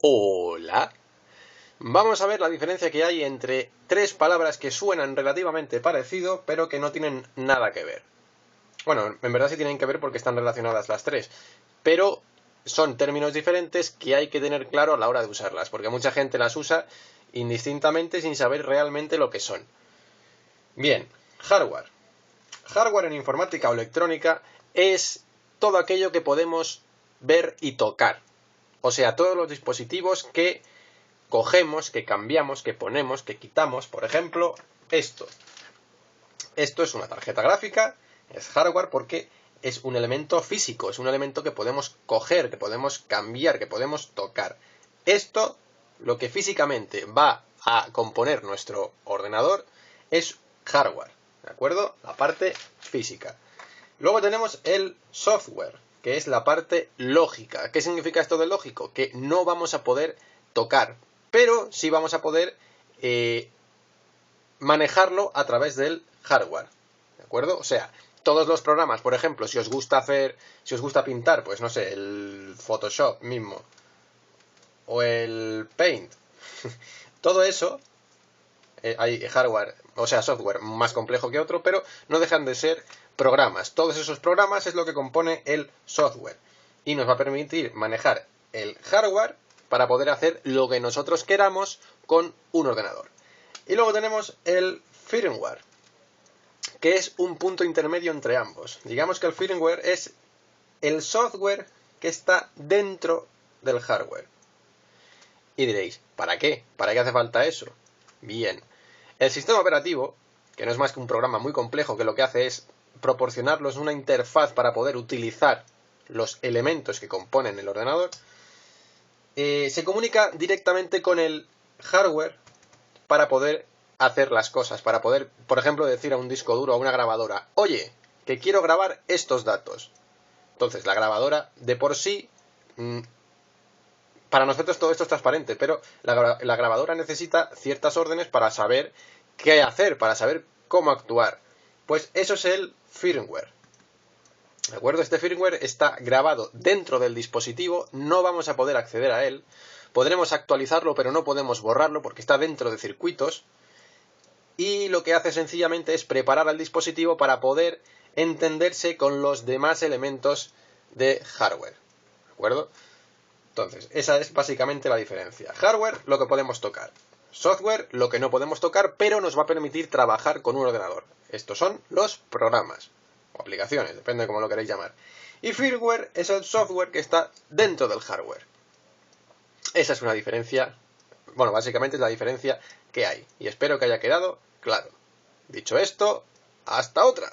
Hola. Vamos a ver la diferencia que hay entre tres palabras que suenan relativamente parecido, pero que no tienen nada que ver. Bueno, en verdad sí tienen que ver porque están relacionadas las tres, pero son términos diferentes que hay que tener claro a la hora de usarlas, porque mucha gente las usa indistintamente sin saber realmente lo que son. Bien, hardware. Hardware en informática o electrónica es todo aquello que podemos ver y tocar. O sea, todos los dispositivos que cogemos, que cambiamos, que ponemos, que quitamos. Por ejemplo, esto. Esto es una tarjeta gráfica, es hardware porque es un elemento físico, es un elemento que podemos coger, que podemos cambiar, que podemos tocar. Esto, lo que físicamente va a componer nuestro ordenador, es hardware, ¿de acuerdo? La parte física. Luego tenemos el software, que es la parte lógica. ¿Qué significa esto de lógico? Que no vamos a poder tocar, pero sí vamos a poder manejarlo a través del hardware, ¿de acuerdo? O sea, todos los programas, por ejemplo, si os gusta pintar, pues no sé, el Photoshop mismo, o el Paint, todo eso, hay hardware, o sea, software más complejo que otro, pero no dejan de ser programas. Todos esos programas es lo que compone el software y nos va a permitir manejar el hardware para poder hacer lo que nosotros queramos con un ordenador. Y luego tenemos el firmware, que es un punto intermedio entre ambos. Digamos que el firmware es el software que está dentro del hardware. Y diréis, ¿para qué? ¿Para qué hace falta eso? Bien, el sistema operativo, que no es más que un programa muy complejo que lo que hace es proporcionarnos una interfaz para poder utilizar los elementos que componen el ordenador, se comunica directamente con el hardware para poder hacer las cosas, para poder, por ejemplo, decir a un disco duro o a una grabadora, oye, que quiero grabar estos datos. Entonces, la grabadora de por sí, para nosotros todo esto es transparente, pero la grabadora necesita ciertas órdenes para saber qué hacer, para saber cómo actuar. Pues eso es el firmware. ¿De acuerdo? Este firmware está grabado dentro del dispositivo, no vamos a poder acceder a él. Podremos actualizarlo, pero no podemos borrarlo porque está dentro de circuitos. Y lo que hace sencillamente es preparar al dispositivo para poder entenderse con los demás elementos de hardware. ¿De acuerdo? Entonces, esa es básicamente la diferencia. Hardware, lo que podemos tocar. Software, lo que no podemos tocar, pero nos va a permitir trabajar con un ordenador. Estos son los programas o aplicaciones, depende de cómo lo queréis llamar. Y firmware es el software que está dentro del hardware. Esa es una diferencia, bueno, básicamente es la diferencia que hay. Y espero que haya quedado claro. Dicho esto, hasta otra.